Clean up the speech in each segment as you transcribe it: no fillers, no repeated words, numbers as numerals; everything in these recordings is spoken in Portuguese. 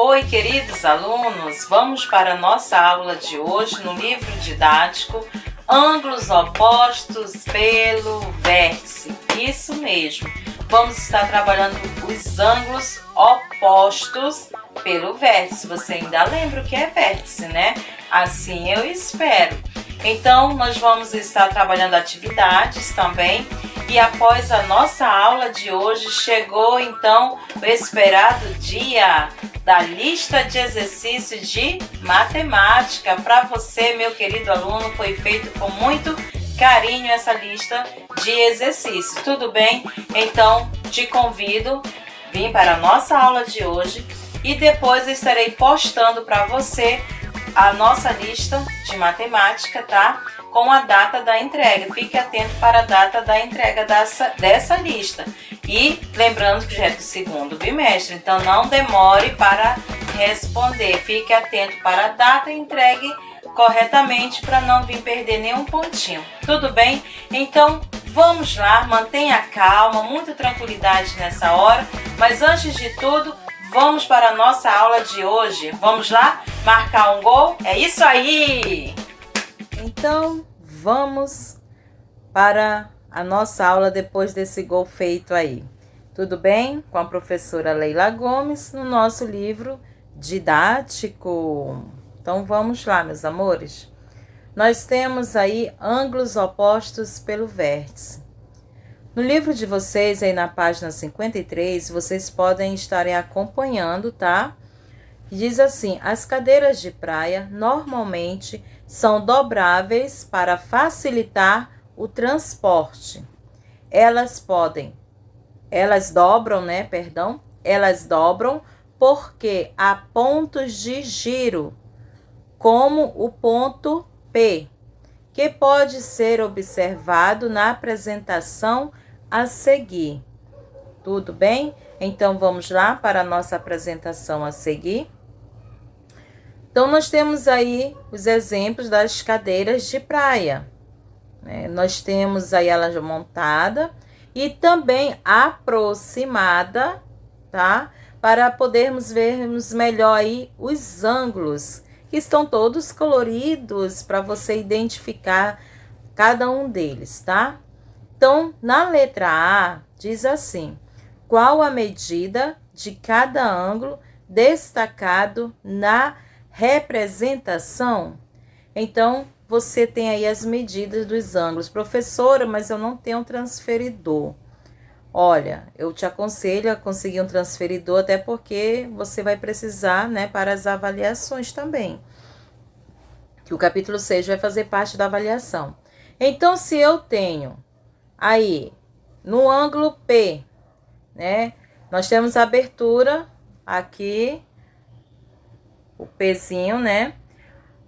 Oi, queridos alunos, vamos para a nossa aula de hoje no livro didático Ângulos Opostos pelo Vértice. Isso mesmo, vamos estar trabalhando os ângulos opostos pelo vértice. Você ainda lembra o que é vértice, né? Assim eu espero. Então, nós vamos estar trabalhando atividades também. E após a nossa aula de hoje, chegou então o esperado dia da lista de exercícios de matemática. Para você, meu querido aluno, foi feito com muito carinho essa lista de exercícios. Tudo bem? Então, te convido, vim para a nossa aula de hoje e depois estarei postando para você a nossa lista de matemática, tá? Com a data da entrega. Fique atento para a data da entrega dessa lista. E lembrando que já é do segundo bimestre, então não demore para responder. Fique atento para a data e entregue corretamente para não vir perder nenhum pontinho. Tudo bem? Então vamos lá, mantenha calma, muita tranquilidade nessa hora. Mas antes de tudo, vamos para a nossa aula de hoje. Vamos lá? Marcar um gol? É isso aí! Então, vamos para a nossa aula depois desse gol feito aí. Tudo bem? Com a professora Leila Gomes, no nosso livro didático. Então, vamos lá, meus amores. Nós temos aí ângulos opostos pelo vértice. No livro de vocês, aí na página 53, vocês podem estar acompanhando, tá? Diz assim: as cadeiras de praia normalmente são dobráveis para facilitar o transporte. Elas dobram porque há pontos de giro, como o ponto P, que pode ser observado na apresentação a seguir. Tudo bem? Então, vamos lá para a nossa apresentação a seguir. Então, nós temos aí os exemplos das cadeiras de praia. Nós temos aí ela já montada e também aproximada, tá? Para podermos vermos melhor aí os ângulos, que estão todos coloridos para você identificar cada um deles, tá? Então, na letra A, diz assim: qual a medida de cada ângulo destacado na representação? Então, você tem aí as medidas dos ângulos. Professora, mas eu não tenho um transferidor. Olha, eu te aconselho a conseguir um transferidor, até porque você vai precisar, né, para as avaliações também. Que o capítulo 6 vai fazer parte da avaliação. Então, se eu tenho aí, no ângulo P, né, nós temos a abertura aqui, o Pzinho, né?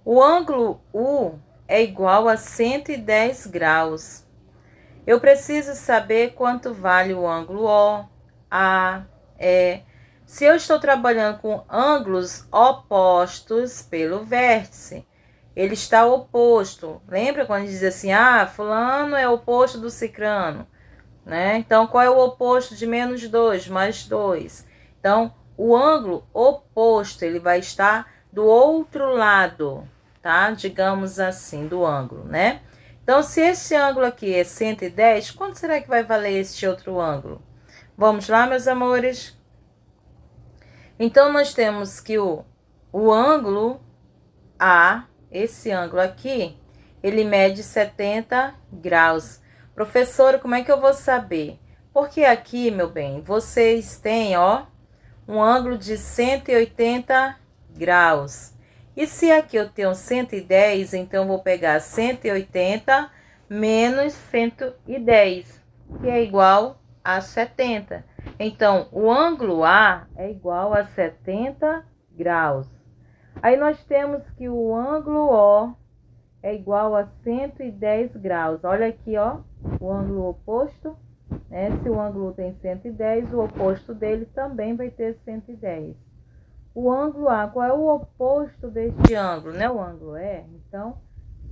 O ângulo U é igual a 110 graus. Eu preciso saber quanto vale o ângulo O, A, E. Se eu estou trabalhando com ângulos opostos pelo vértice, ele está oposto. Lembra quando diz assim, fulano é oposto do cicrano, né? Então, qual é o oposto de menos 2, mais 2? Então, o ângulo oposto, ele vai estar do outro lado, tá? Digamos assim, do ângulo, né? Então, se esse ângulo aqui é 110, quanto será que vai valer este outro ângulo? Vamos lá, meus amores? Então, nós temos que o ângulo A, esse ângulo aqui, ele mede 70 graus. Professora, como é que eu vou saber? Porque aqui, meu bem, vocês têm, ó, um ângulo de 180 graus. E se aqui eu tenho 110, então eu vou pegar 180 menos 110, que é igual a 70. Então, o ângulo A é igual a 70 graus. Aí nós temos que o ângulo O é igual a 110 graus. Olha aqui, ó, o ângulo oposto, né? Se o ângulo tem 110, o oposto dele também vai ter 110. O ângulo A, qual é o oposto deste ângulo, né? O ângulo E. Então,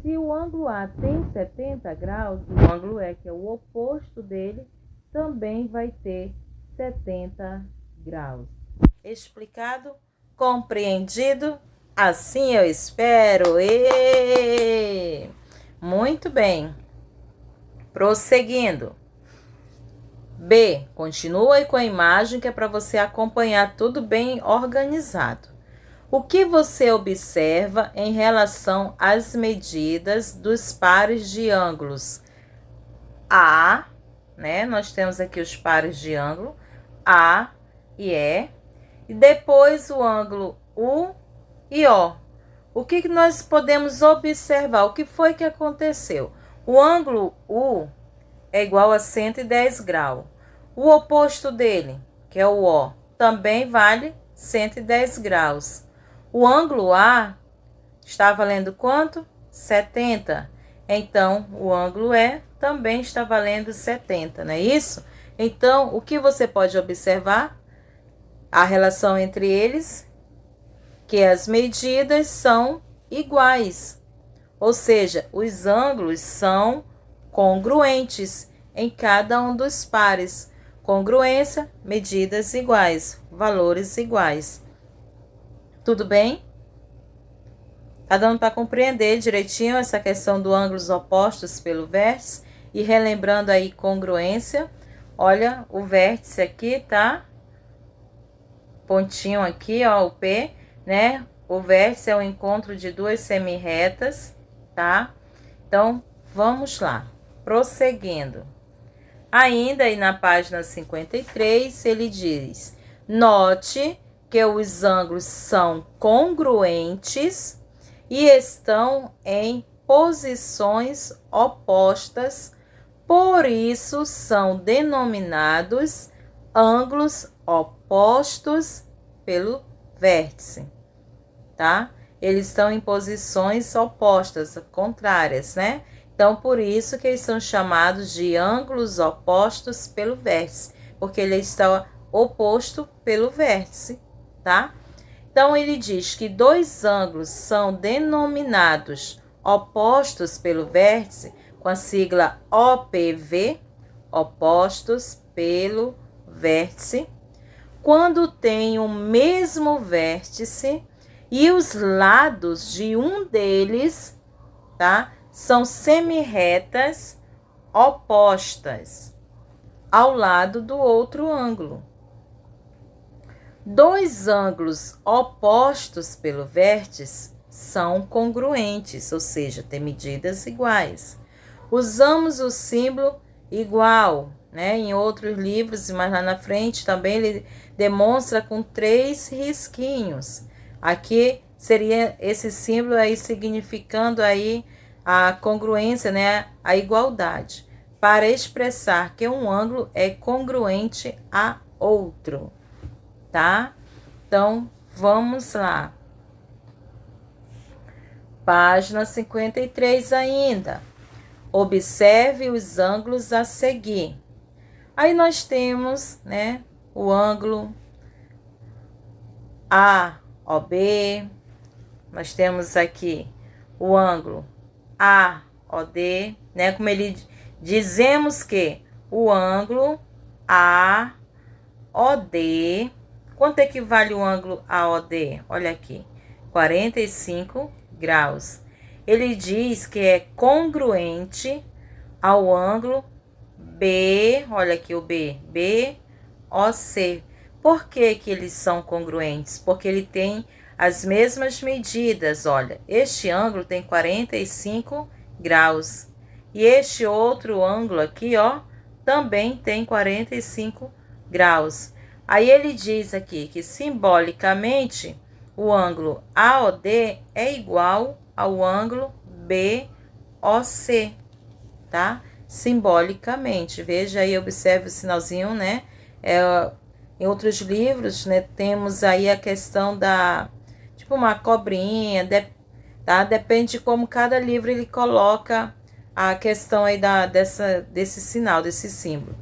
se o ângulo A tem 70 graus, o ângulo E, que é o oposto dele, também vai ter 70 graus. Explicado? compreendido? Assim eu espero. Muito bem. Prosseguindo. B. Continua aí com a imagem que é para você acompanhar tudo bem organizado. O que você observa em relação às medidas dos pares de ângulos A, né? Nós temos aqui os pares de ângulo A e E, e depois o ângulo U e O. O que nós podemos observar? O que foi que aconteceu? O ângulo U é igual a 110 graus. O oposto dele, que é o O, também vale 110 graus. O ângulo A está valendo quanto? 70. Então, o ângulo E também está valendo 70, não é isso? Então, o que você pode observar? A relação entre eles, que as medidas são iguais. Ou seja, os ângulos são congruentes em cada um dos pares. Congruência, medidas iguais, valores iguais. Tudo bem? Tá dando para compreender direitinho essa questão do ângulos opostos pelo vértice? E relembrando aí congruência. Olha, o vértice aqui, tá? Pontinho aqui, ó, o P, né? O vértice é o encontro de duas semirretas, tá? Então, vamos lá. Prosseguindo. Ainda aí na página 53, ele diz: note que os ângulos são congruentes e estão em posições opostas, por isso são denominados ângulos opostos pelo vértice, tá? Eles estão em posições opostas, contrárias, né? Então, por isso que eles são chamados de ângulos opostos pelo vértice, porque ele está oposto pelo vértice, tá? Então, ele diz que dois ângulos são denominados opostos pelo vértice com a sigla OPV, opostos pelo vértice, quando tem o mesmo vértice e os lados de um deles, tá? São semirretas opostas ao lado do outro ângulo. Dois ângulos opostos pelo vértice são congruentes, ou seja, têm medidas iguais. Usamos o símbolo igual, né? Em outros livros, mas lá na frente também ele demonstra com 3 risquinhos. Aqui seria esse símbolo aí significando aí a congruência, né? A igualdade, para expressar que um ângulo é congruente a outro, tá? Então, vamos lá. Página 53 ainda. Observe os ângulos a seguir. Aí nós temos, né, o ângulo AOB. Nós temos aqui o ângulo AOD, né? Como ele dizemos que o ângulo AOD, quanto é que vale o ângulo AOD? Olha aqui, 45 graus. Ele diz que é congruente ao ângulo B, olha aqui o BOC. Por que que eles são congruentes? Porque ele tem as mesmas medidas, olha, este ângulo tem 45 graus. E este outro ângulo aqui, ó, também tem 45 graus. Aí ele diz aqui que simbolicamente o ângulo AOD é igual ao ângulo BOC, tá? Simbolicamente, veja aí, observe o sinalzinho, né? Em outros livros, né, temos aí a questão da, tipo uma cobrinha, tá? Depende de como cada livro ele coloca a questão aí desse sinal, desse símbolo.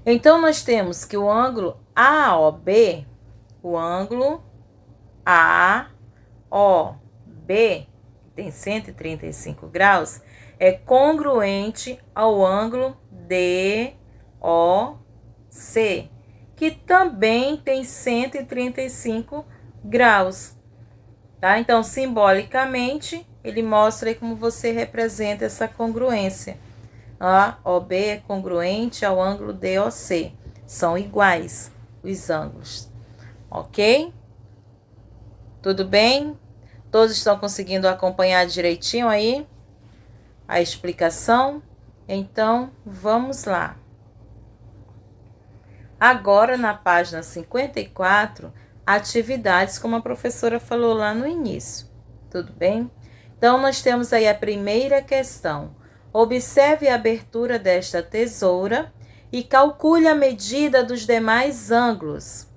Então, nós temos que o ângulo AOB, o ângulo AOB, que tem 135 graus, é congruente ao ângulo DOC, que também tem 135 graus, tá? Então, simbolicamente, ele mostra aí como você representa essa congruência. A OB é congruente ao ângulo DOC. São iguais os ângulos, ok? Tudo bem? Todos estão conseguindo acompanhar direitinho aí a explicação? Então, vamos lá. Agora, na página 54, atividades, como a professora falou lá no início. Tudo bem? Então, nós temos aí a primeira questão. Observe a abertura desta tesoura e calcule a medida dos demais ângulos.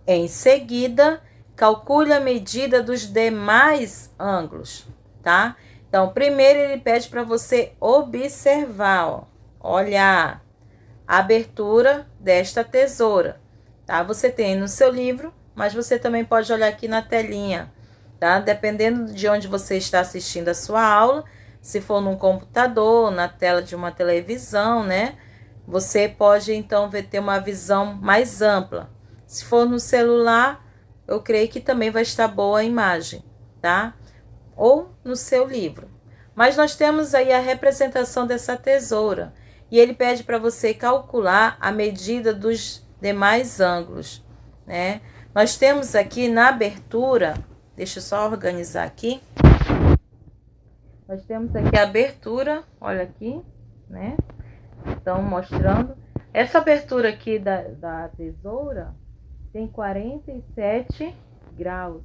Em seguida, calcule a medida dos demais ângulos, tá? Então, primeiro ele pede para você observar, ó, olhar a abertura desta tesoura, tá? Você tem no seu livro, mas você também pode olhar aqui na telinha, tá? Dependendo de onde você está assistindo a sua aula, se for num computador, na tela de uma televisão, né? Você pode, então, ter uma visão mais ampla. Se for no celular, eu creio que também vai estar boa a imagem, tá? Ou no seu livro. Mas nós temos aí a representação dessa tesoura. E ele pede para você calcular a medida dos demais ângulos, né? Nós temos aqui na abertura, deixa eu só organizar aqui. Nós temos aqui a abertura, olha aqui, né? Então, mostrando. Essa abertura aqui da tesoura tem 47 graus.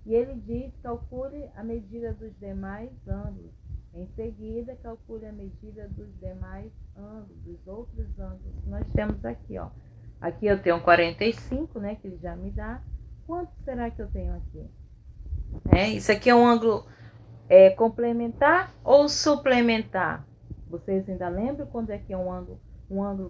E ele diz, calcule a medida dos demais ângulos. Em seguida, calcule a medida dos demais ângulos, dos outros ângulos que nós temos aqui, ó. Aqui eu tenho 45, né, que ele já me dá. Quanto será que eu tenho aqui? Isso aqui é um ângulo complementar ou suplementar? Vocês ainda lembram quando é que é um ângulo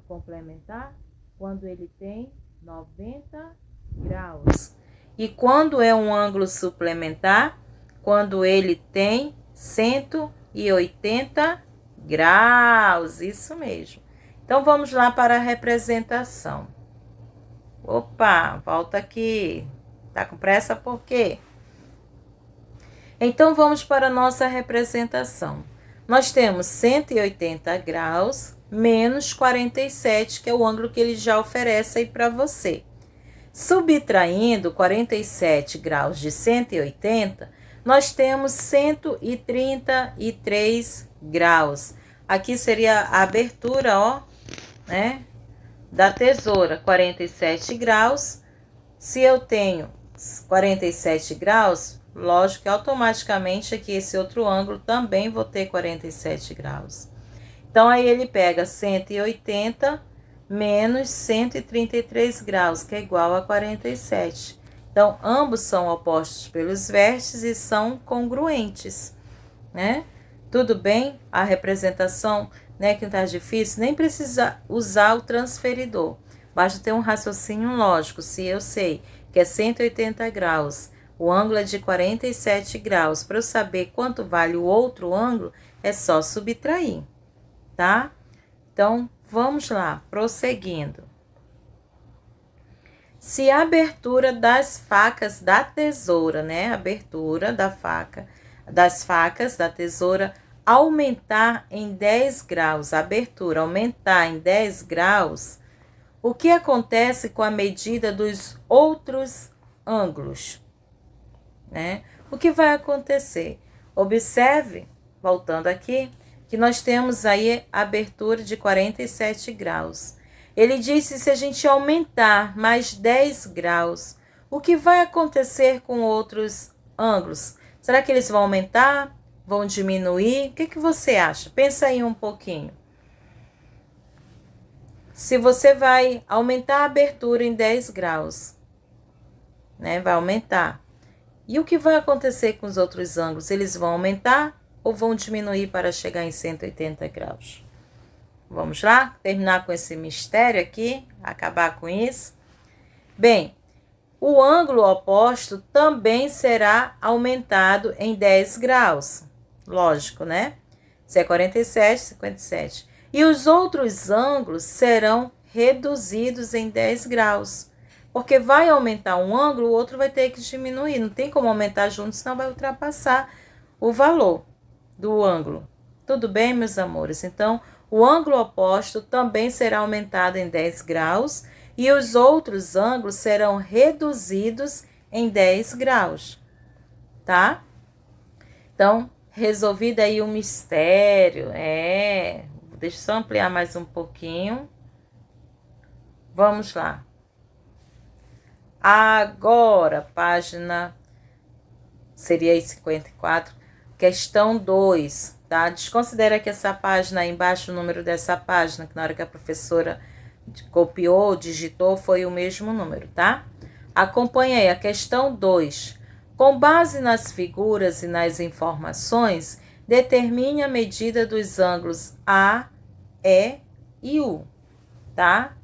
complementar? Quando ele tem 90 graus. E quando é um ângulo suplementar? Quando ele tem 180 graus. Isso mesmo. Então, vamos lá para a representação. Opa, volta aqui. Tá com pressa por quê? Então, vamos para a nossa representação. Nós temos 180 graus menos 47, que é o ângulo que ele já oferece aí para você. Subtraindo 47 graus de 180, nós temos 133 graus. Aqui seria a abertura, ó, né, da tesoura, 47 graus. Se eu tenho 47 graus, lógico que automaticamente aqui esse outro ângulo também vou ter 47 graus. Então, aí ele pega 180 menos 133 graus, que é igual a 47. Então, ambos são opostos pelos vértices e são congruentes, né? Tudo bem? A representação, né, que não tá difícil, nem precisa usar o transferidor. Basta ter um raciocínio lógico. Se eu sei que é 180 graus, o ângulo é de 47 graus, para eu saber quanto vale o outro ângulo, é só subtrair, tá? Então, vamos lá, prosseguindo. Se a abertura das facas da tesoura, né? Abertura das facas da tesoura aumentar em 10 graus, a abertura aumentar em 10 graus, o que acontece com a medida dos outros ângulos, né? O que vai acontecer? Observe, voltando aqui, que nós temos aí a abertura de 47 graus. Ele disse se a gente aumentar mais 10 graus, o que vai acontecer com outros ângulos? Será que eles vão aumentar? Vão diminuir? O que você acha? Pensa aí um pouquinho. Se você vai aumentar a abertura em 10 graus, né? Vai aumentar. E o que vai acontecer com os outros ângulos? Eles vão aumentar ou vão diminuir para chegar em 180 graus? Vamos lá? Terminar com esse mistério aqui, acabar com isso. Bem, o ângulo oposto também será aumentado em 10 graus. Lógico, né? Se é 47, 57. E os outros ângulos serão reduzidos em 10 graus. Porque vai aumentar um ângulo, o outro vai ter que diminuir. Não tem como aumentar junto, senão vai ultrapassar o valor do ângulo. Tudo bem, meus amores? Então, o ângulo oposto também será aumentado em 10 graus e os outros ângulos serão reduzidos em 10 graus, tá? Então, resolvido aí o mistério. Deixa eu só ampliar mais um pouquinho. Vamos lá. Agora, página, seria aí 54, questão 2, tá? Desconsidera que essa página aí embaixo, o número dessa página, que na hora que a professora copiou, digitou, foi o mesmo número, tá? Acompanha aí a questão 2. Com base nas figuras e nas informações, determine a medida dos ângulos A, E e U, tá?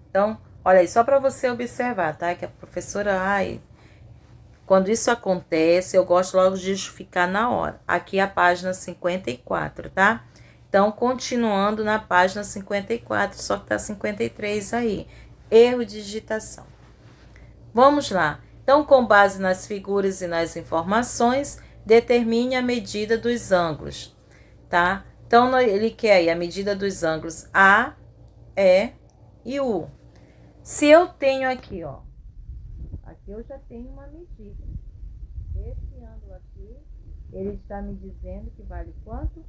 Então, olha aí, só para você observar, tá? Que a professora, quando isso acontece, eu gosto logo de justificar na hora. Aqui é a página 54, tá? Então, continuando na página 54, só que tá 53 aí. Erro de digitação. Vamos lá. Então, com base nas figuras e nas informações, determine a medida dos ângulos, tá? Então, ele quer aí a medida dos ângulos A, E e U. Se eu tenho aqui, ó, aqui eu já tenho uma medida. Esse ângulo aqui, ele está me dizendo que vale quanto?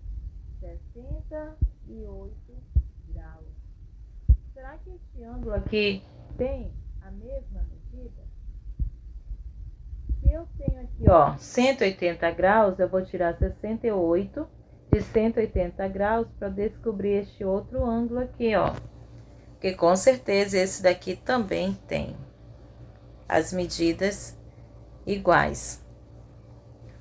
68 graus. Será que esse ângulo aqui tem a mesma medida? Se eu tenho aqui, ó, 180 graus, eu vou tirar 68 de 180 graus para descobrir este outro ângulo aqui, ó. Porque com certeza esse daqui também tem as medidas iguais.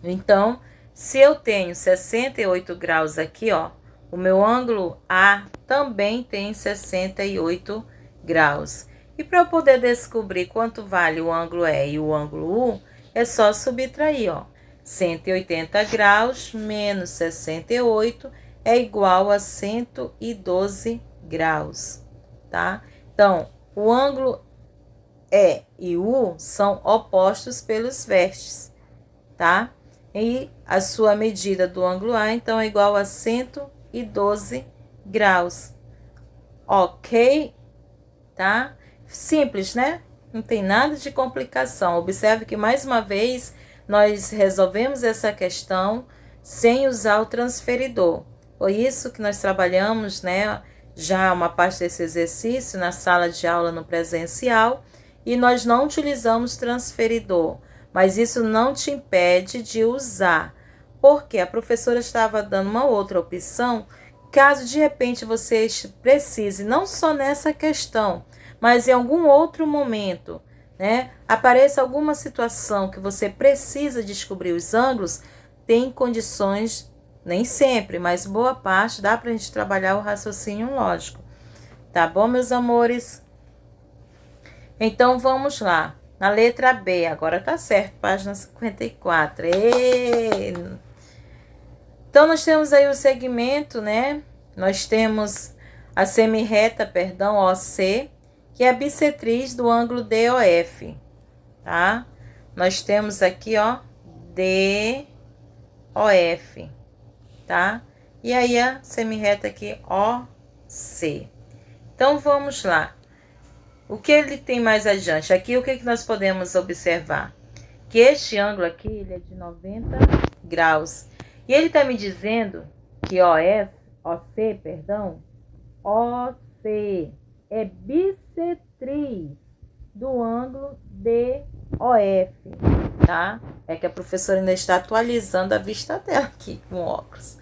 Então, se eu tenho 68 graus aqui, ó, o meu ângulo A também tem 68 graus. E para eu poder descobrir quanto vale o ângulo E e o ângulo U, é só subtrair, ó. 180 graus menos 68 é igual a 112 graus. Tá? Então, o ângulo E e U são opostos pelos vértices, tá? E a sua medida do ângulo A, então, é igual a 112 graus. Ok? Tá? Simples, né? Não tem nada de complicação. Observe que, mais uma vez, nós resolvemos essa questão sem usar o transferidor. Foi isso que nós trabalhamos, né? Já uma parte desse exercício na sala de aula no presencial, e nós não utilizamos transferidor, mas isso não te impede de usar, porque a professora estava dando uma outra opção, caso de repente você precise, não só nessa questão, mas em algum outro momento, né, apareça alguma situação que você precisa descobrir os ângulos, tem condições. Nem sempre, mas boa parte dá pra gente trabalhar o raciocínio lógico. Tá bom, meus amores? Então, vamos lá. Na letra B, agora tá certo, página 54. Então, nós temos aí o segmento, né? Nós temos a semirreta, perdão, OC, que é a bissetriz do ângulo DOF, tá? Nós temos aqui, ó, DOF. Tá? E aí a semirreta aqui, OC. Então, vamos lá. O que ele tem mais adiante? Aqui, o que nós podemos observar? Que este ângulo aqui, ele é de 90 graus. E ele está me dizendo que OC, perdão, OC é bissetriz do ângulo DOF, tá? É que a professora ainda está atualizando a vista dela aqui com óculos.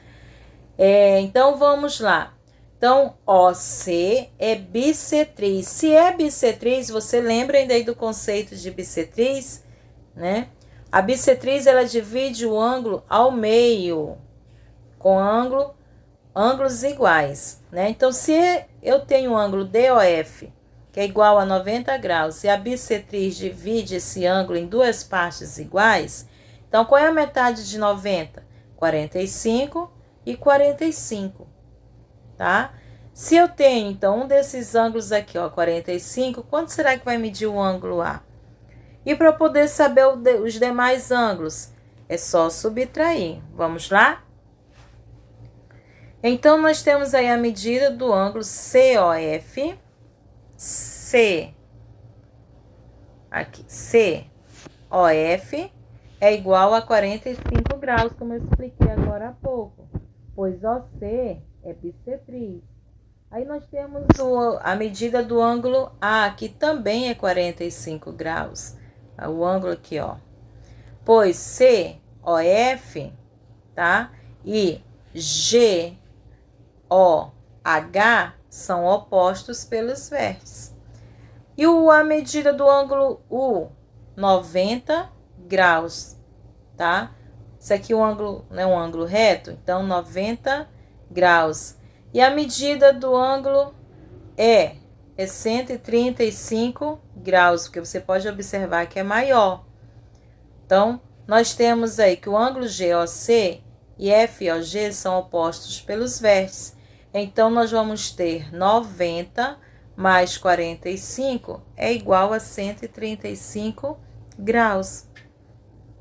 Então, vamos lá. Então, OC é bissetriz. Se é bissetriz, você lembra ainda aí do conceito de bissetriz, né? A bissetriz, ela divide o ângulo ao meio, com ângulos iguais, né? Então, se eu tenho um ângulo DOF, que é igual a 90 graus, e a bissetriz divide esse ângulo em duas partes iguais, então, qual é a metade de 90? 45 e 45, tá? Se eu tenho, então, um desses ângulos aqui, ó, 45, quanto será que vai medir o ângulo A? E para poder saber os demais ângulos, é só subtrair. Vamos lá? Então, nós temos aí a medida do ângulo COF, COF é igual a 45 graus, como eu expliquei agora há pouco, pois OC é bissetriz. Aí nós temos a medida do ângulo A, que também é 45 graus. O ângulo aqui, ó. Pois COF, tá? E GOH são opostos pelos vértices. E a medida do ângulo U, 90 graus, tá? Isso aqui é um ângulo, não é um ângulo reto, então 90 graus. E a medida do ângulo é 135 graus, porque você pode observar que é maior. Então, nós temos aí que o ângulo GOC e FOG são opostos pelos vértices. Então, nós vamos ter 90 mais 45 é igual a 135 graus,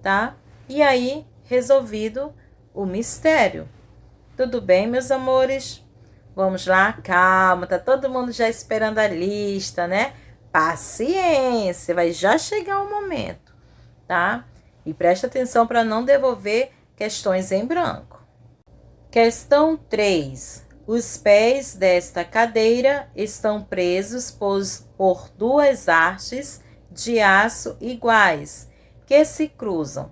tá? E aí, resolvido o mistério. Tudo bem, meus amores? Vamos lá? Calma, tá todo mundo já esperando a lista, né? Paciência, vai já chegar o momento, tá? E presta atenção para não devolver questões em branco. Questão 3. Os pés desta cadeira estão presos por duas hastes de aço iguais, que se cruzam,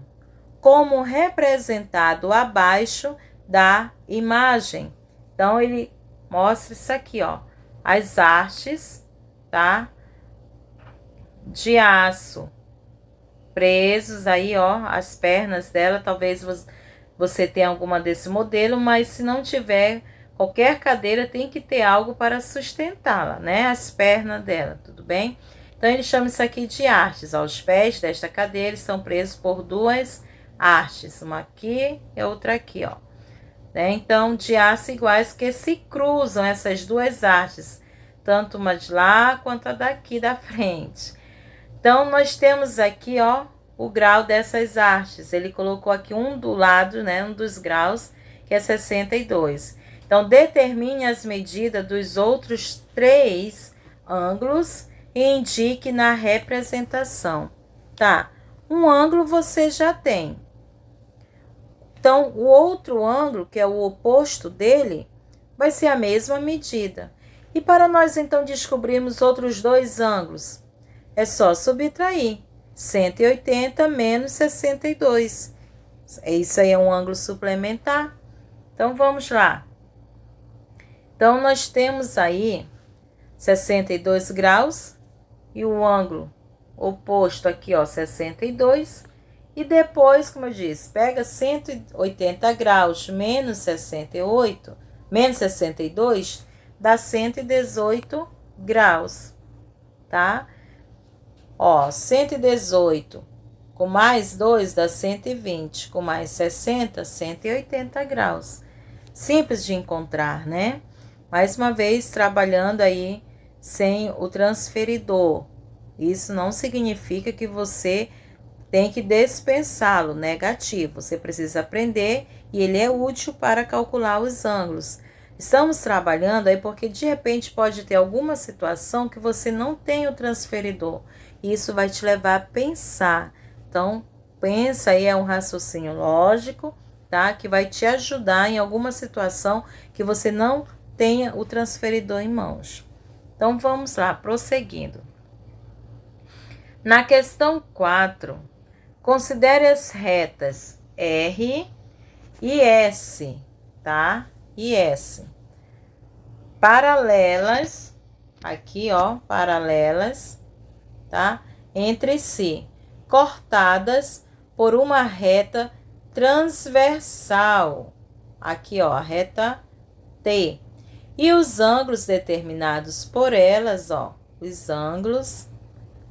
como representado abaixo da imagem. Então, ele mostra isso aqui, ó, as hastes, tá? De aço presos aí, ó, as pernas dela. Talvez você tenha alguma desse modelo, mas se não tiver, qualquer cadeira tem que ter algo para sustentá-la, né? As pernas dela, tudo bem? Então, ele chama isso aqui de hastes. Ó, os pés desta cadeira estão presos por duas hastes, uma aqui e outra aqui, ó. Né? Então, de aço iguais que se cruzam essas duas hastes, tanto uma de lá quanto a daqui da frente. Então, nós temos aqui, ó, o grau dessas hastes. Ele colocou aqui um do lado, né, um dos graus, que é 62. Então, determine as medidas dos outros 3 ângulos e indique na representação. Tá? Um ângulo você já tem. Então, o outro ângulo, que é o oposto dele, vai ser a mesma medida. E para nós, então, descobrirmos outros 2 ângulos, é só subtrair 180 menos 62. Isso aí é um ângulo suplementar. Então, vamos lá. Então, nós temos aí 62 graus e o ângulo oposto aqui, ó, 62. E depois, como eu disse, pega 180 graus menos 68, menos 62, dá 118 graus, tá? Ó, 118 com mais 2 dá 120, com mais 60, 180 graus. Simples de encontrar, né? Mais uma vez, trabalhando aí sem o transferidor. Isso não significa que você tem que dispensá-lo, negativo. Você precisa aprender e ele é útil para calcular os ângulos. Estamos trabalhando aí porque de repente pode ter alguma situação que você não tem o transferidor. Isso vai te levar a pensar. Então, pensa aí, é um raciocínio lógico, tá? Que vai te ajudar em alguma situação que você não tenha o transferidor em mãos. Então, vamos lá, prosseguindo. Na questão 4, considere as retas R e S, tá? E S. Paralelas, aqui, ó, paralelas, tá? Entre si, cortadas por uma reta transversal. Aqui, ó, a reta T. E os ângulos determinados por elas, ó, os ângulos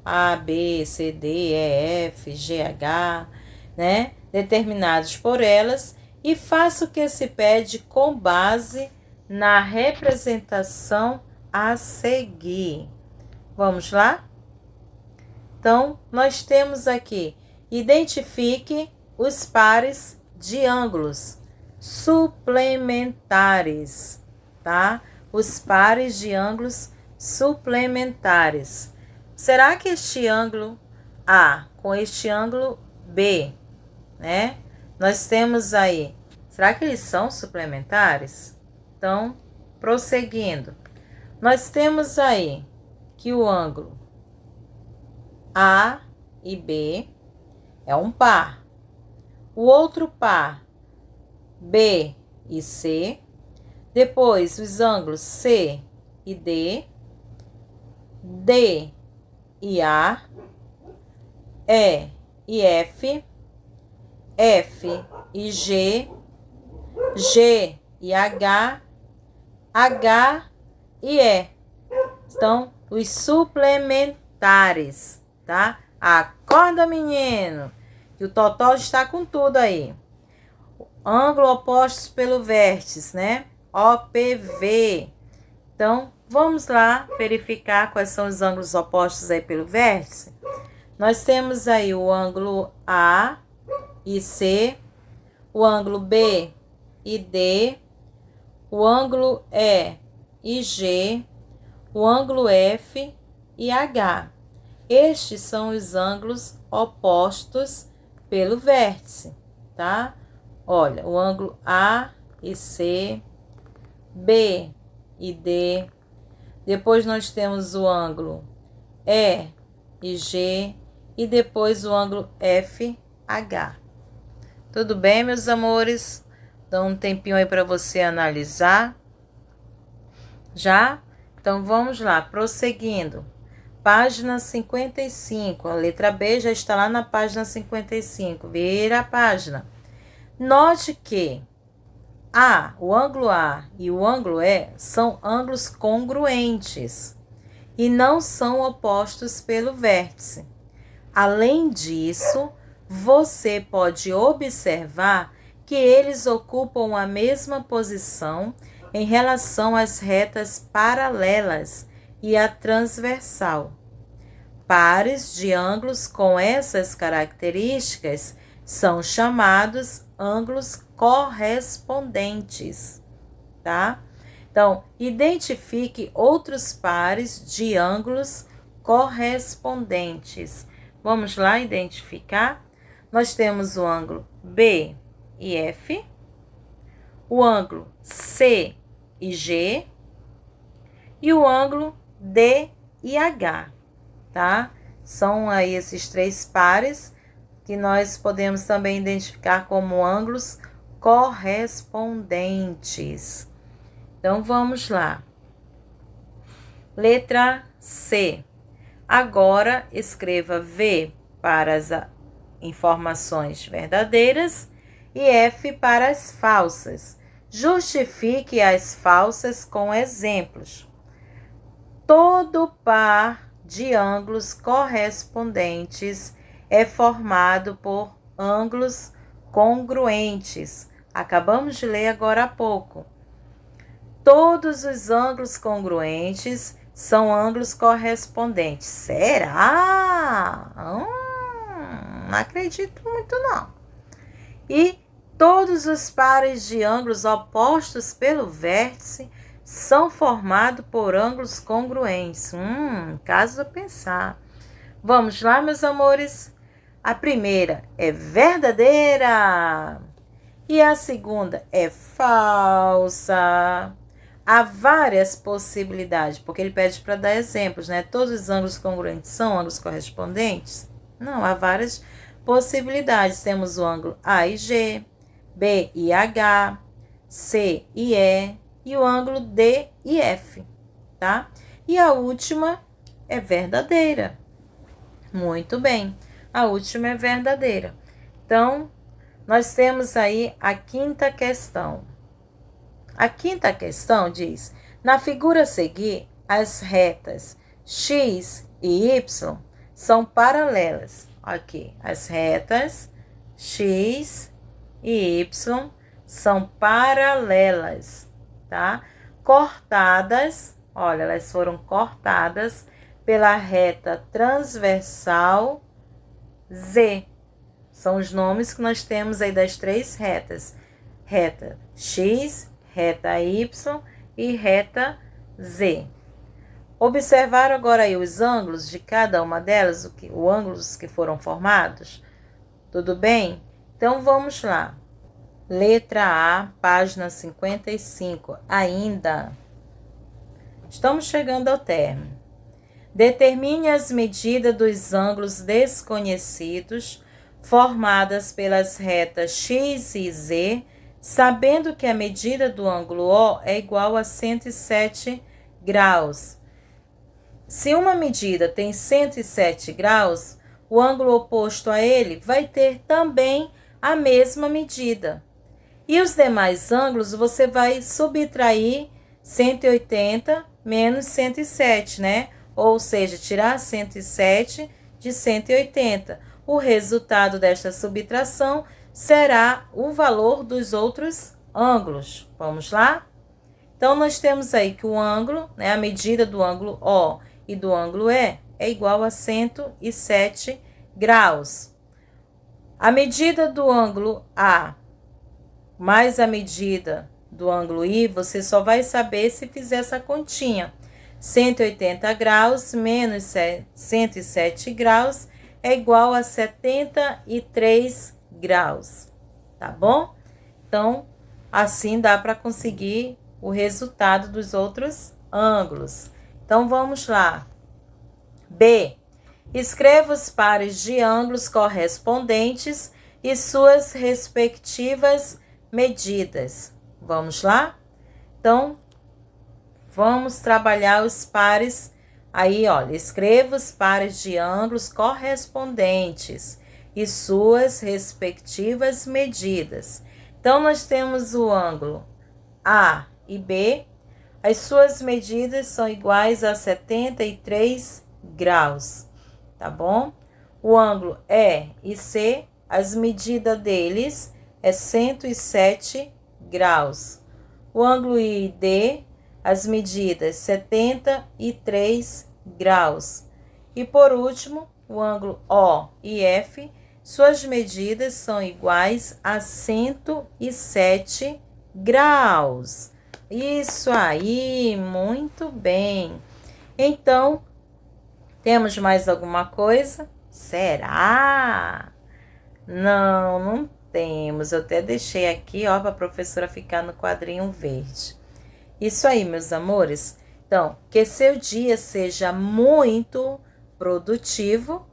A, B, C, D, E, F, G, H, né? Determinados por elas, e faça o que se pede com base na representação a seguir. Vamos lá? Então, nós temos aqui, identifique os pares de ângulos suplementares, tá? Os pares de ângulos suplementares. Será que este ângulo A com este ângulo B, né? Nós temos aí, será que eles são suplementares? Então, prosseguindo, nós temos aí que o ângulo A e B é um par. O outro par, B e C. Depois, os ângulos C e D, D e A, E e F, F e G, G e H, H e E. Então, os suplementares, tá? Acorda, menino, que o Totó está com tudo aí. Ângulo opostos pelo vértice, né? OPV. Então, vamos lá verificar quais são os ângulos opostos aí pelo vértice. Nós temos aí o ângulo A e C, o ângulo B e D, o ângulo E e G, o ângulo F e H. Estes são os ângulos opostos pelo vértice, tá? Olha, o ângulo A e C, B e D. Depois nós temos o ângulo E e G e depois o ângulo FH. Tudo bem, meus amores? Dá um tempinho aí para você analisar. Já? Então, vamos lá, prosseguindo. Página 55, a letra B já está lá na página 55. Vira a página. Note que o ângulo A e o ângulo E são ângulos congruentes e não são opostos pelo vértice. Além disso, você pode observar que eles ocupam a mesma posição em relação às retas paralelas e à transversal. Pares de ângulos com essas características são chamados ângulos correspondentes, tá? Então, identifique outros pares de ângulos correspondentes. Vamos lá identificar? Nós temos o ângulo B e F, o ângulo C e G e o ângulo D e H, tá? São aí esses três pares que nós podemos também identificar como ângulos correspondentes. Então, vamos lá. Letra C. Agora, escreva V para as informações verdadeiras e F para as falsas. Justifique as falsas com exemplos. Todo par de ângulos correspondentes é formado por ângulos congruentes. Acabamos de ler agora há pouco. Todos os ângulos congruentes são ângulos correspondentes. Será? Não acredito muito, não. E todos os pares de ângulos opostos pelo vértice são formados por ângulos congruentes. Caso a pensar. Vamos lá, meus amores? A primeira é verdadeira e a segunda é falsa. Há várias possibilidades, porque ele pede para dar exemplos, né? Todos os ângulos congruentes são ângulos correspondentes? Não, há várias possibilidades. Temos o ângulo A e G, B e H, C e E o ângulo D e F, tá? E a última é verdadeira. Muito bem, a última é verdadeira. Então, nós temos aí a quinta questão. A quinta questão diz: na figura a seguir, as retas X e Y são paralelas. Aqui, as retas X e Y são paralelas, tá? cortadas, olha, elas foram cortadas pela reta transversal Z. São os nomes que nós temos aí das três retas. Reta X, reta Y e reta Z. Observaram agora aí os ângulos de cada uma delas, os ângulos que foram formados? Tudo bem? Então, vamos lá. Letra A, página 55, ainda. Estamos chegando ao término. Determine as medidas dos ângulos desconhecidos formadas pelas retas X e Z, sabendo que a medida do ângulo O é igual a 107 graus. Se uma medida tem 107 graus, o ângulo oposto a ele vai ter também a mesma medida. E os demais ângulos você vai subtrair 180 menos 107, né? Ou seja, tirar 107 de 180. O resultado desta subtração será o valor dos outros ângulos. Vamos lá? Então, nós temos aí que o ângulo, né, a medida do ângulo O e do ângulo E é igual a 107 graus. A medida do ângulo A mais a medida do ângulo I, você só vai saber se fizer essa continha. 180 graus menos 107 graus é igual a 73 graus, tá bom? Então, assim dá para conseguir o resultado dos outros ângulos. Então, vamos lá. B. Escreva os pares de ângulos correspondentes e suas respectivas medidas. Vamos lá? Então, vamos trabalhar os pares. Aí, olha, escreva os pares de ângulos correspondentes e suas respectivas medidas. Então, nós temos o ângulo A e B. As suas medidas são iguais a 73 graus, tá bom? O ângulo E e C, as medidas deles é 107 graus. O ângulo I e D, as medidas 73 graus. E por último, o ângulo O e F, suas medidas são iguais a 107 graus. Isso aí, muito bem. Então, temos mais alguma coisa? Será? Não temos. Eu até deixei aqui, ó, para a professora ficar no quadrinho verde. Isso aí, meus amores. Então, que seu dia seja muito produtivo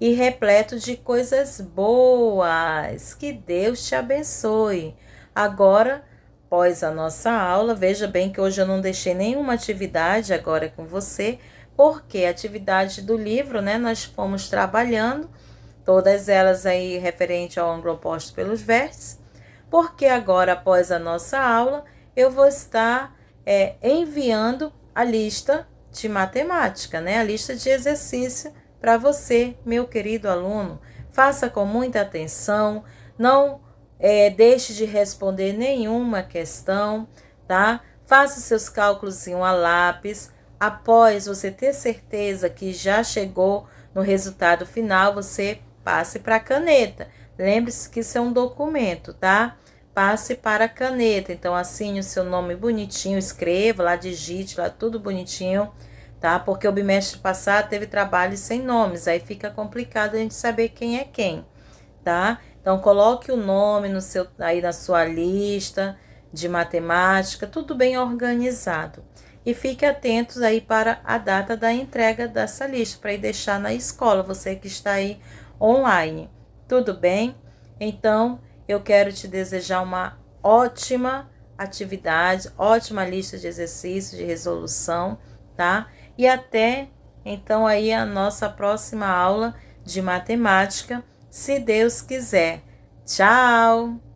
e repleto de coisas boas. Que Deus te abençoe. Agora, após a nossa aula, veja bem que hoje eu não deixei nenhuma atividade agora com você, porque a atividade do livro, né, nós fomos trabalhando, todas elas aí referente ao ângulo oposto pelos vértices, porque agora, após a nossa aula, eu vou estar enviando a lista de matemática, né, a lista de exercício para você, meu querido aluno. Faça com muita atenção, não deixe de responder nenhuma questão, tá? Faça os seus cálculos em a lápis. Após você ter certeza que já chegou no resultado final, você passe para a caneta. Lembre-se que isso é um documento, tá? Passe para a caneta. Então, assine o seu nome bonitinho, escreva lá, digite lá, tudo bonitinho, tá? Porque o bimestre passado teve trabalho sem nomes, aí fica complicado a gente saber quem é quem, tá? Então, coloque o nome aí na sua lista de matemática, tudo bem organizado. E fique atentos aí para a data da entrega dessa lista, para ir deixar na escola, você que está aí online. Tudo bem? Então, eu quero te desejar uma ótima atividade, ótima lista de exercícios, de resolução, tá? E até, então, aí a nossa próxima aula de matemática, se Deus quiser. Tchau!